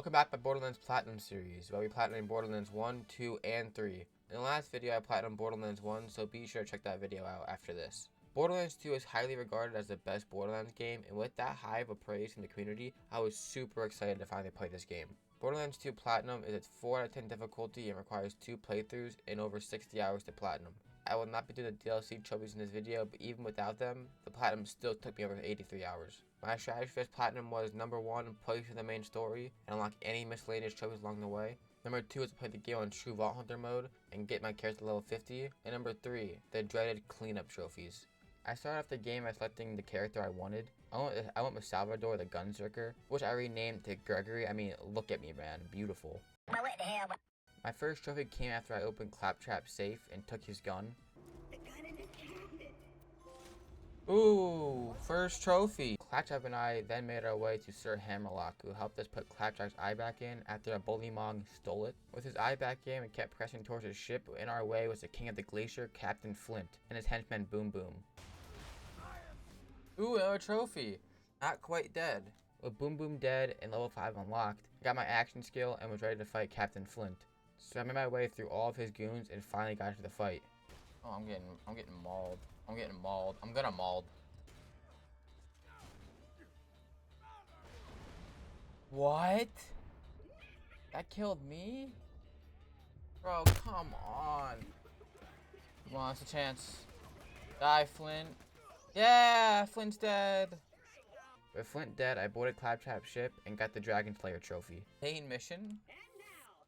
Welcome back to my Borderlands Platinum series, where we platinum Borderlands 1, 2, and 3. In the last video I platinumed Borderlands 1, so be sure to check that video out after this. Borderlands 2 is highly regarded as the best Borderlands game, and with that high of a praise from the community, I was super excited to finally play this game. Borderlands 2 Platinum is its 4 out of 10 difficulty and requires 2 playthroughs and over 60 hours to platinum. I will not be doing the DLC trophies in this video, but even without them, the platinum still took me over 83 hours. My strategy for this platinum was number 1, play through the main story and unlock any miscellaneous trophies along the way. Number 2 is to play the game on true Vault Hunter mode and get my character to level 50. And number 3, the dreaded cleanup trophies. I started off the game by selecting the character I wanted. I went with Salvador the Gunzerker, which I renamed to Gregory. I mean, look at me, man, beautiful. My first trophy came after I opened Claptrap's safe and took his gun. The gun in the cabinet. Ooh, first trophy. Claptrap and I then made our way to Sir Hammerlock, who helped us put Claptrap's eye back in after a bullymong stole it. With his eye back in, we kept pressing towards his ship. In our way was the King of the Glacier, Captain Flint, and his henchman Boom Boom. Ooh, another trophy. Not quite dead. With Boom Boom dead and level 5 unlocked, I got my action skill and was ready to fight Captain Flint. So I made my way through all of his goons and finally got to the fight. Oh, I'm getting mauled. I'm gonna mauled. What? That killed me? Bro, come on. Come on, it's a chance. Die, Flint. Yeah, Flint's dead. With Flint dead, I boarded Claptrap's ship and got the Dragon Slayer trophy. Main mission?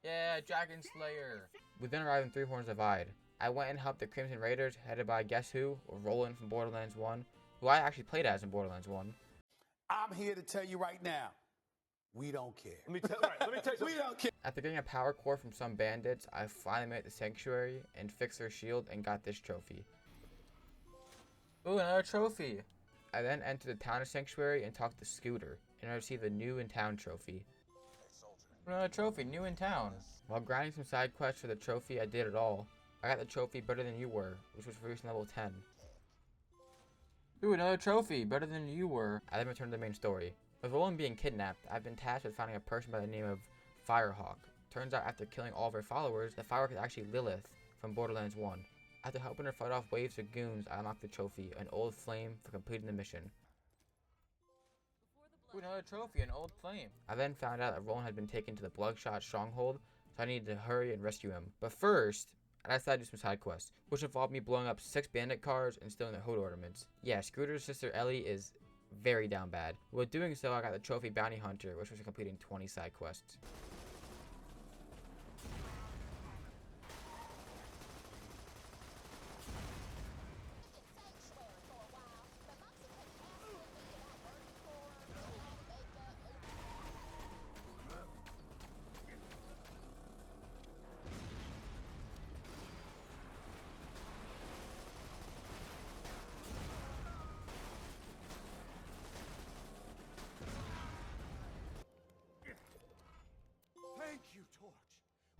Yeah, Dragon Slayer. We then arrived in Three Horns Divide. I went and helped the Crimson Raiders, headed by guess who? Roland from Borderlands 1, who I actually played as in Borderlands 1. I'm here to tell you right now, we don't care. Let me tell you We don't care. After getting a power core from some bandits, I finally made it to Sanctuary and fixed their shield and got this trophy. Ooh, another trophy. I then entered the town of Sanctuary and talked to Scooter, and I received the New in Town trophy. Another trophy, New in Town. While grinding some side quests for the trophy, I did it all. I got the trophy Better Than You Were, which was reached level 10. Ooh, another trophy, Better Than You Were. I then returned to the main story. With Roland being kidnapped, I've been tasked with finding a person by the name of Firehawk. Turns out after killing all of her followers, the Firehawk is actually Lilith from Borderlands 1. After helping her fight off waves of goons, I unlocked the trophy, an Old Flame, for completing the mission. Ooh, another trophy, an Old Flame. I then found out that Roland had been taken to the Bloodshot stronghold, so I needed to hurry and rescue him. But first, I decided to do some side quests, which involved me blowing up 6 bandit cars and stealing their hood ornaments. Yeah, Scooter's sister Ellie is very down bad. With doing so, I got the trophy Bounty Hunter, which was completing 20 side quests.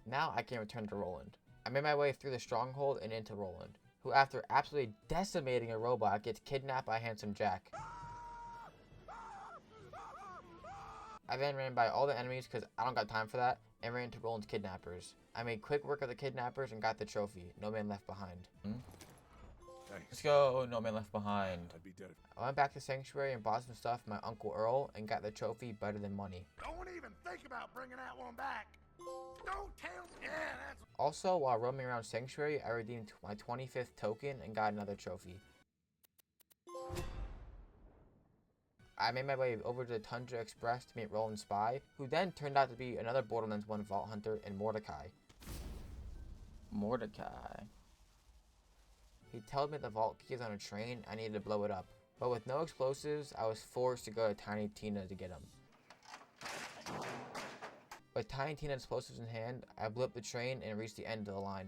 Now I can return to Roland. I made my way through the stronghold and into Roland, who after absolutely decimating a robot gets kidnapped by Handsome Jack. I then ran by all the enemies because I don't got time for that and ran into Roland's kidnappers. I made quick work of the kidnappers and got the trophy, No Man Left Behind. Let's go, No Man Left Behind. I'd be dead. I went back to Sanctuary and bought some stuff from my Uncle Earl and got the trophy Better Than Money. Don't even think about bringing that one back. Don't tell me. Yeah, that's... Also, while roaming around Sanctuary, I redeemed my 25th token and got another trophy. I made my way over to the Tundra Express to meet Roland Spy, who then turned out to be another Borderlands 1 Vault Hunter and Mordecai. He told me the vault key is on a train, I needed to blow it up. But with no explosives, I was forced to go to Tiny Tina to get him. With Tiny Tina's explosives in hand, I blew up the train and reached the end of the line.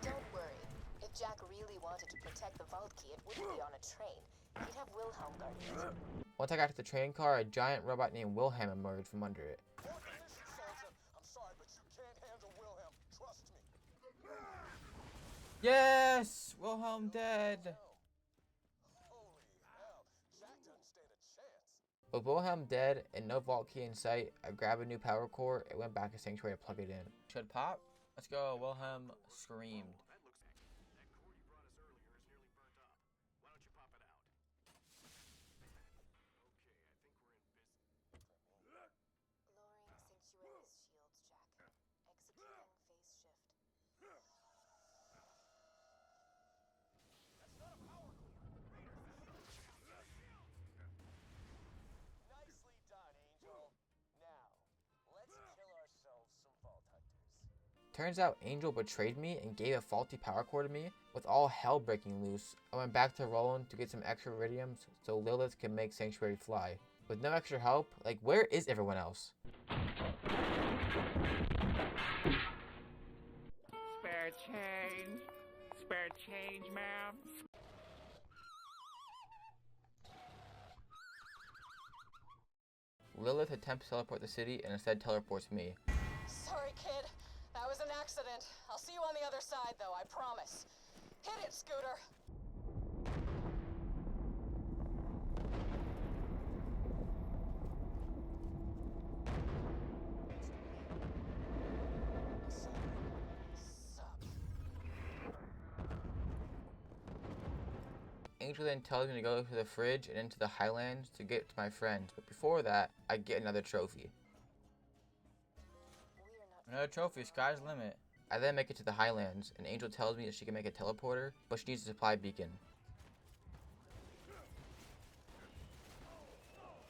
Don't worry. If Jack really wanted to protect the vault key, it wouldn't be on a train. He'd have Wilhelm guard it. Once I got to the train car, a giant robot named Wilhelm emerged from under it. I'm sorry, but you can't handle Wilhelm. Trust me. Yes! Wilhelm dead! Holy hell. Jack doesn't stand a chance. With Wilhelm dead and no vault key in sight, I grabbed a new power core and went back to Sanctuary to plug it in. Should pop? Let's go. Wilhelm screamed. Lowering Sanctuary's shields, Jack. Executing phase shift. Nicely done, Angel. Now, let's kill ourselves some Vault Hunters. Turns out Angel betrayed me and gave a faulty power core to me. With all hell breaking loose, I went back to Roland to get some extra iridiums so Lilith can make Sanctuary fly. With no extra help, like where is everyone else? Spare change. Spare change, ma'am. Lilith attempts to teleport the city and instead teleports me. Sorry, kid. That was an accident. I'll see you on the other side, though, I promise. Hit it, Scooter. Angel then tells me to go to the fridge and into the Highlands to get to my friends, but before that, I get another trophy. Another trophy, sky's the limit. I then make it to the Highlands, and Angel tells me that she can make a teleporter, but she needs a supply beacon.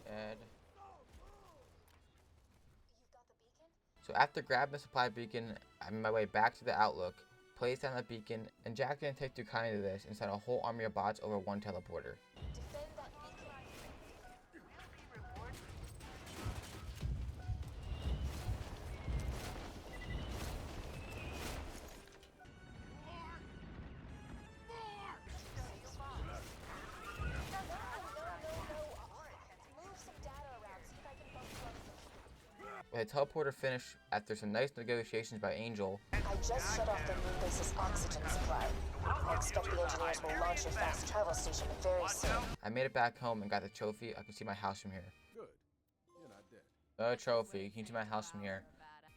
Dead. You've got the beacon? So after grabbing the supply beacon, I made my way back to the Outlook, placed down the beacon, and Jack didn't take too kindly to this and sent a whole army of bots over one teleporter. Defend that beacon. Move some data around, see if I can bump something. With the teleporter finished after some nice negotiations by Angel, I just shut off the moon base's oxygen supply. I expect the engineers will launch a fast travel station very soon. I made it back home and got the trophy. I can see my house from here. Good. You're not dead. A trophy. You can see my house from here.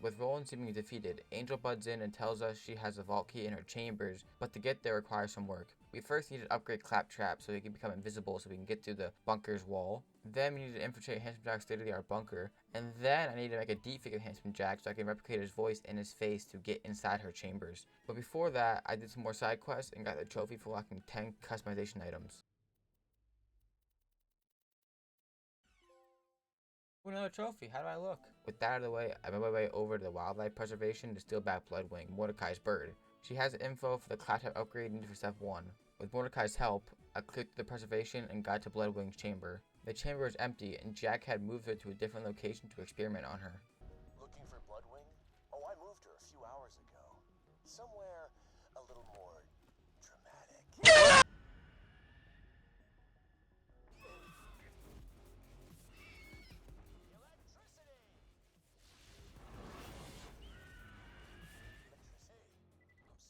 With Roland seeming defeated, Angel buds in and tells us she has a vault key in her chambers, but to get there requires some work. We first need to upgrade Claptrap so he can become invisible so we can get through the bunker's wall. Then we need to infiltrate Handsome Jack's state-of-the-art bunker. And then I need to make a deepfake of Handsome Jack so I can replicate his voice and his face to get inside her chambers. But before that, I did some more side quests and got the trophy for unlocking 10 customization items. Ooh, another trophy. How do I look? With that out of the way, I made my way over to the wildlife preservation to steal back Bloodwing, Mordecai's bird. She has the info for the Claptrap upgrade needed for step 1. With Mordecai's help, I clicked the preservation and got to Bloodwing's chamber. The chamber is empty, and Jack had moved her to a different location to experiment on her. Looking for Bloodwing? Oh, I moved her a few hours ago. Somewhere a little more dramatic. I'm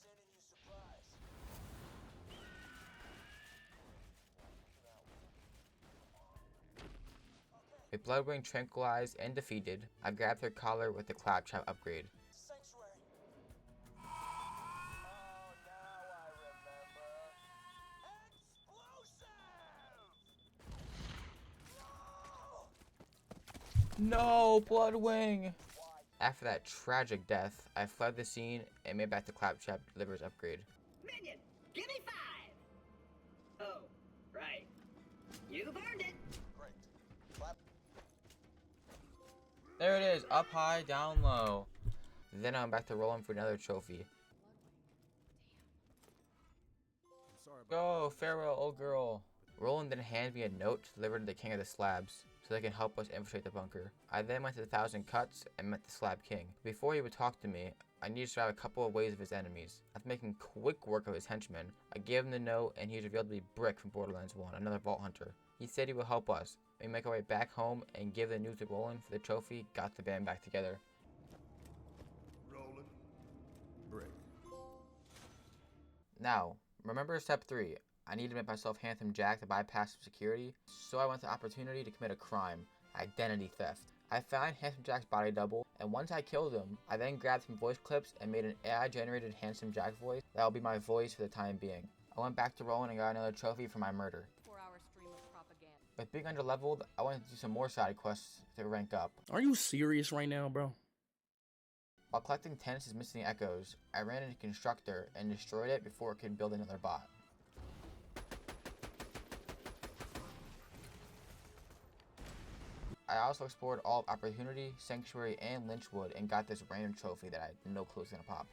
sending you supplies. With Bloodwing tranquilized and defeated, I grabbed her collar with the Claptrap upgrade. Sanctuary. Oh, now I remember. Explosive! No, Bloodwing! After that tragic death, I fled the scene and made back to Claptrap to deliver his upgrade. Minion, give me 5! Oh, right. You burned it! Great. Clap. There it is, up high, down low. Then I'm back to Roland for another trophy. I'm sorry about Go, farewell, old girl. Roland then handed me a note to deliver to the King of the Slabs, so they can help us infiltrate the bunker. I then went to the Thousand Cuts and met the Slab King. Before he would talk to me, I needed to survive a couple of waves of his enemies. After making quick work of his henchmen, I gave him the note and he was revealed to be Brick from Borderlands 1, another Vault Hunter. He said he would help us. We make our way back home and give the news to Roland for the trophy, got the band back together. Roland. Brick. Now, remember step 3. I needed to make myself Handsome Jack to bypass security, so I went to opportunity to commit a crime, identity theft. I found Handsome Jack's body double, and once I killed him, I then grabbed some voice clips and made an AI-generated Handsome Jack voice that will be my voice for the time being. I went back to Roland and got another trophy for my murder. 4-hour stream of propaganda. With being underleveled, I wanted to do some more side quests to rank up. Are you serious right now, bro? While collecting Tennis' missing echoes, I ran into Constructor and destroyed it before it could build another bot. I also explored all of Opportunity, Sanctuary, and Lynchwood and got this random trophy that I had no clue was gonna pop.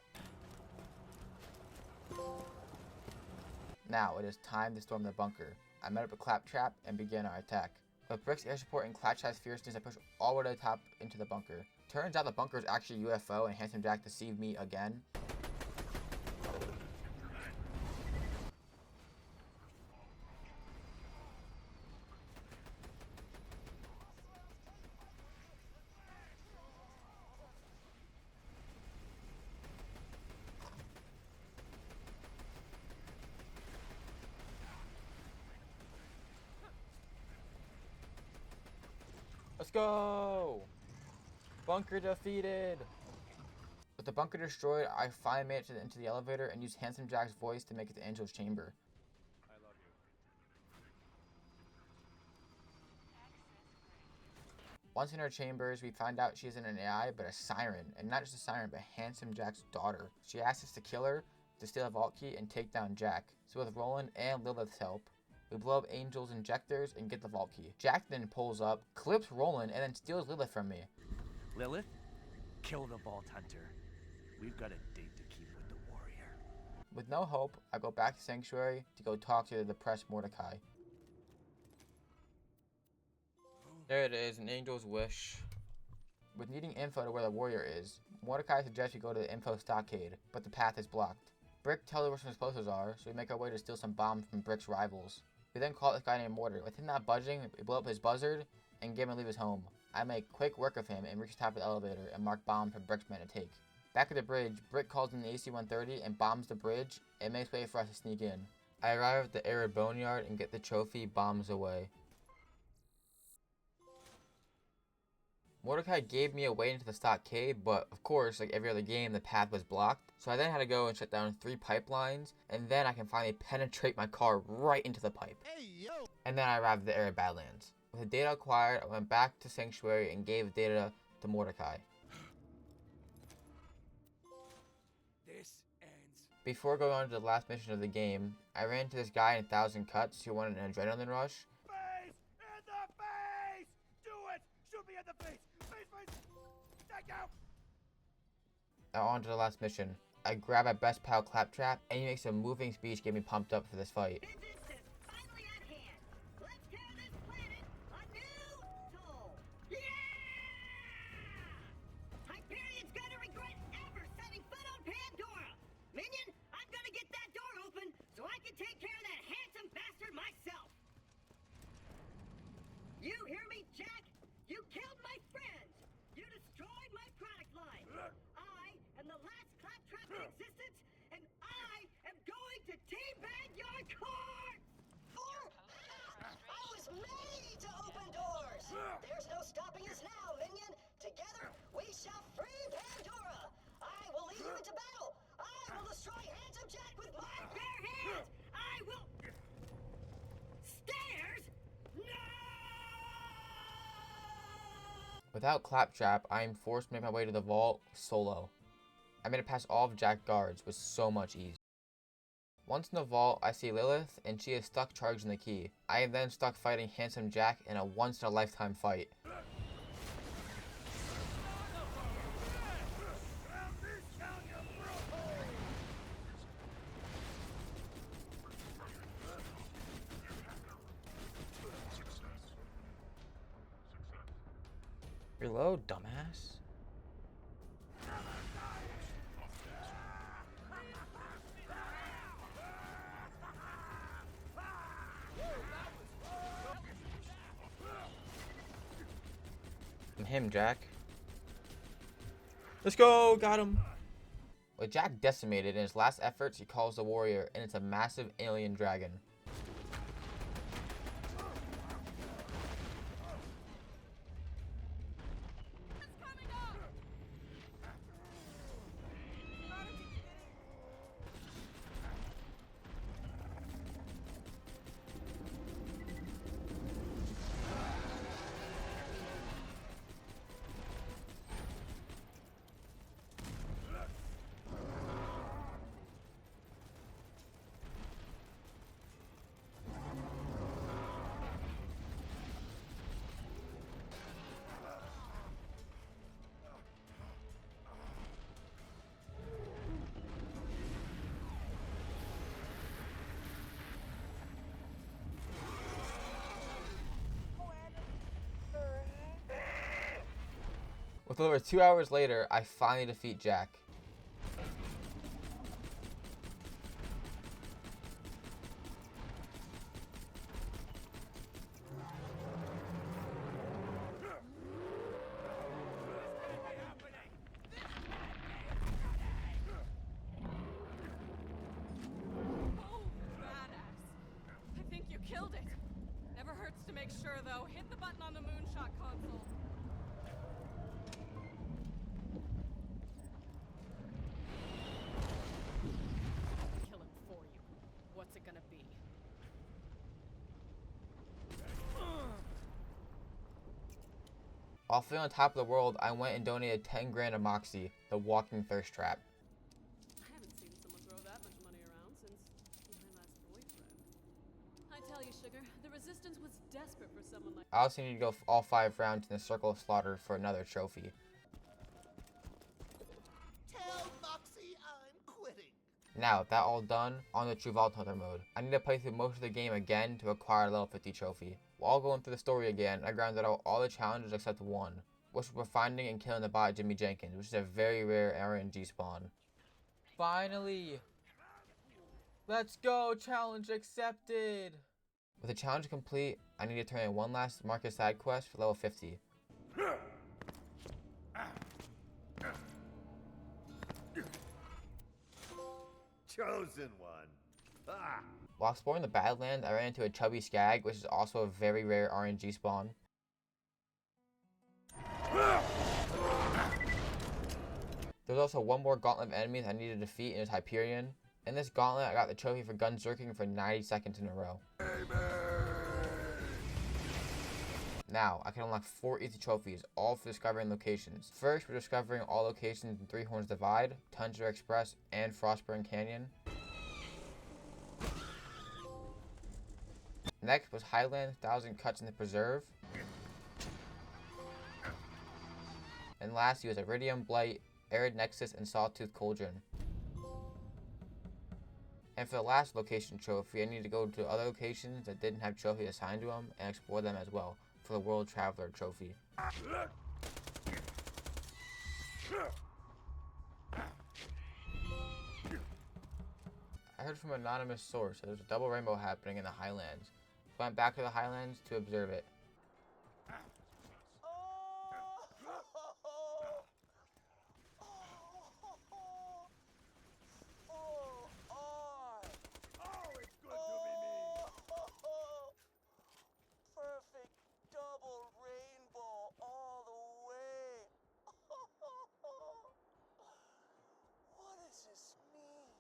Now it is time to storm the bunker. I met up with Claptrap and began our attack. With Brick's air support and Claptrap's fierceness, I pushed all the way to the top into the bunker. Turns out the bunker is actually a UFO and Handsome Jack deceived me again. Let's go! Bunker defeated! With the bunker destroyed, I finally made it into the elevator and used Handsome Jack's voice to make it to Angel's chamber. I love you. Once in her chambers, we find out she isn't an AI, but a siren. And not just a siren, but Handsome Jack's daughter. She asks us to kill her, to steal a vault key, and take down Jack. So with Roland and Lilith's help, we blow up Angel's injectors and get the vault key. Jack then pulls up, clips Roland, and then steals Lilith from me. Lilith, kill the Vault Hunter. We've got a date to keep with the warrior. With no hope, I go back to Sanctuary to go talk to the depressed Mordecai. There it is, an angel's wish. With needing info to where the warrior is, Mordecai suggests we go to the info stockade, but the path is blocked. Brick tells us where some explosives are, so we make our way to steal some bombs from Brick's rivals. We then call this guy named Mortar. With him not budging, we blow up his buzzard and get him to leave his home. I make quick work of him and reach the top of the elevator and mark bombs for Brick's men to take. Back at the bridge, Brick calls in the AC-130 and bombs the bridge and makes way for us to sneak in. I arrive at the arid boneyard and get the trophy bombs away. Mordecai gave me a way into the stockade, but of course, like every other game, the path was blocked. So I then had to go and shut down 3 pipelines, and then I can finally penetrate my car right into the pipe. Hey, yo! And then I arrived at the arid badlands. With the data acquired, I went back to Sanctuary and gave data to Mordecai. This ends. Before going on to the last mission of the game, I ran into this guy in 1,000 Cuts who wanted an adrenaline rush. Face in the face! Do it! Shoot me in the face! Face! Take out! Now on to the last mission. I grab my best pal Claptrap, and he makes a moving speech to get me pumped up for this fight. Business is finally at hand. Let's tear this planet a new soul. Yeah! Hyperion's gonna regret ever setting foot on Pandora. Minion, I'm gonna get that door open so I can take care of that handsome bastard myself. You hear me, Jack? You killed my friends. You destroyed my product line. I am the last Claptrap in existence, and I am going to teabag your corpse! I was made to open doors! There's no stopping us now, Minion! Together, we shall free Pandora! I will lead you into battle! I will destroy Handsome Jack with my bare hands! I will... Stairs? No! Without Claptrap, I am forced to make my way to the vault solo. I made it past all of Jack's guards with so much ease. Once in the vault, I see Lilith, and she is stuck charging the key. I am then stuck fighting Handsome Jack in a once-in-a-lifetime fight. Reload, dumbass. And him, Jack. Let's go! Got him! With Jack decimated in his last efforts, he calls the warrior, and it's a massive alien dragon. With over 2 hours later, I finally defeat Jack. I think you killed it. Never hurts to make sure, though. Hit the button on the moonshot console. Kill him for you. What's it gonna be? While feeling on top of the world, I went and donated 10 grand to Moxie, the walking thirst trap. I haven't seen someone throw that much money around since my last boyfriend. I tell you, Sugar, the Resistance was desperate for someone like... I also need to go all 5 rounds in the Circle of Slaughter for another trophy. Tell Moxie I'm quitting. Now, that all done, on the True Vault Hunter mode. I need to play through most of the game again to acquire a level 50 trophy. While going through the story again, I grounded out all the challenges except one, which were finding and killing the bot Jimmy Jenkins, which is a very rare RNG spawn. Finally! Let's go! Challenge accepted! With the challenge complete, I need to turn in one last market side quest for level 50. Chosen one. Ah. While exploring the Badlands, I ran into a chubby skag, which is also a very rare RNG spawn. There's also one more gauntlet of enemies I need to defeat, and it's Hyperion. In this gauntlet, I got the trophy for gun zerking for 90 seconds in a row. Now, I can unlock 4 easy trophies, all for discovering locations. First, we're discovering all locations in Three Horns Divide, Tundra Express, and Frostburn Canyon. Next was Highland, 1,000 Cuts in the Preserve. And lastly was Iridium Blight, Arid Nexus, and Sawtooth Cauldron. And for the last location trophy, I need to go to other locations that didn't have trophies assigned to them and explore them as well for the World Traveler trophy. I heard from an anonymous source that there's a double rainbow happening in the Highlands. Went back to the Highlands to observe it. Perfect double rainbow all the way. What does this mean?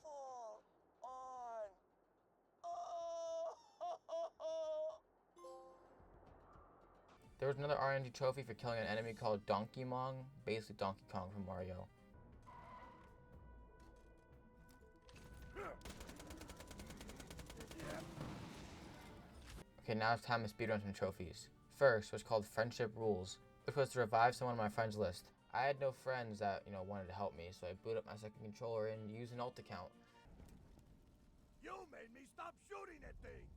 Fall on. There was another RNG trophy for killing an enemy called Donkey Mong, basically Donkey Kong from Mario. Okay, now it's time to speedrun some trophies. First was called Friendship Rules, which was to revive someone on my friends list. I had no friends that, wanted to help me, so I booted up my second controller and used an alt account. You made me stop shooting at things.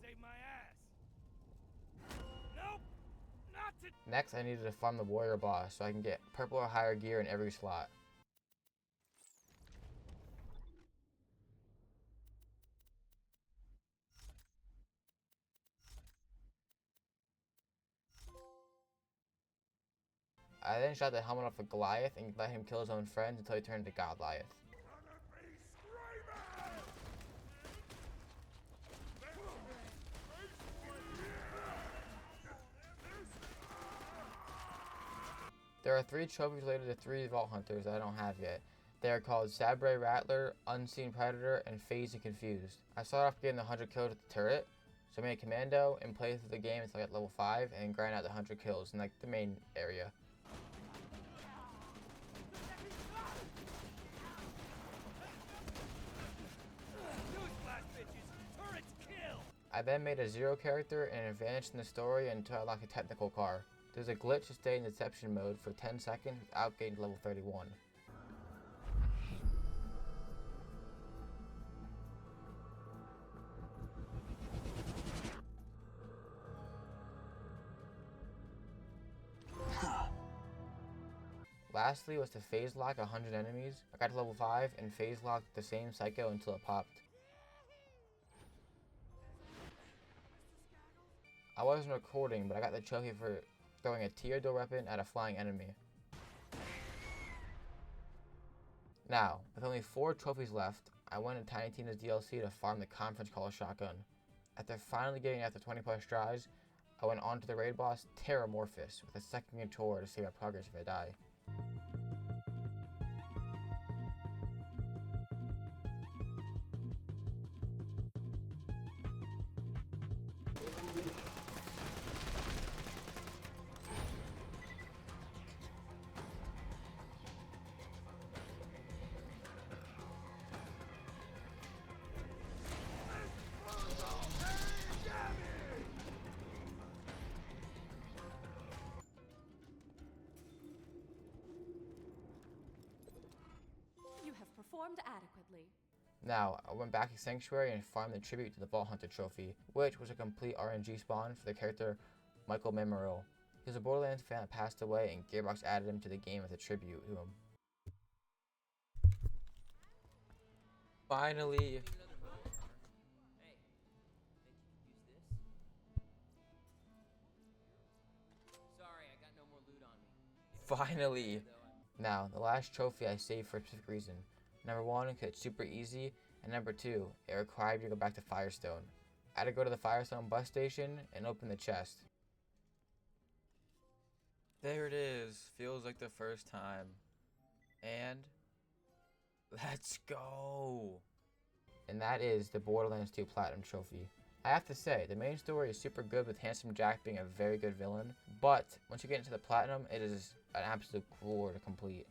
Save my ass. Nope. Not to... Next, I needed to farm the warrior boss so I can get purple or higher gear in every slot. I then shot the helmet off of Goliath and let him kill his own friends until he turned to Goliath. There are 3 trophies related to 3 Vault Hunters that I don't have yet. They are called Sabre Rattler, Unseen Predator, and Phased and Confused. I started off getting the 100 kills with the turret, so I made a commando and played through the game until I got level 5 and grind out the 100 kills in the main area. I then made a 0 character and advanced in the story until I unlocked a technical car. There's a glitch to stay in deception mode for 10 seconds without getting to level 31. Lastly was to phase lock 100 enemies. I got to level 5 and phase locked the same psycho until it popped. I wasn't recording, but I got the trophy for throwing a tier door weapon at a flying enemy. Now, with only 4 trophies left, I went to Tiny Tina's DLC to farm the conference call shotgun. After finally getting it after 20 plus tries, I went on to the raid boss Terramorphous with a second controller to save my progress if I die. You have performed adequately. Now, I went back to Sanctuary and farmed the tribute to the Vault Hunter trophy, which was a complete RNG spawn for the character Michael Memorial. He was a Borderlands fan that passed away, and Gearbox added him to the game as a tribute to him. Finally! Finally! Now, the last trophy I saved for a specific reason. Number 1, because it's super easy, and number 2, it required you to go back to Firestone. I had to go to the Firestone bus station and open the chest. There it is. Feels like the first time. And let's go! And that is the Borderlands 2 Platinum Trophy. I have to say, the main story is super good with Handsome Jack being a very good villain, but once you get into the Platinum, it is an absolute gore to complete.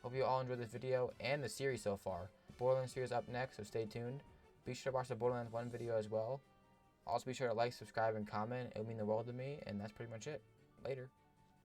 Hope you all enjoyed this video and the series so far. The Borderlands series up next, so stay tuned. Be sure to watch the Borderlands 1 video as well. Also be sure to like, subscribe, and comment. It would mean the world to me, and that's pretty much it. Later.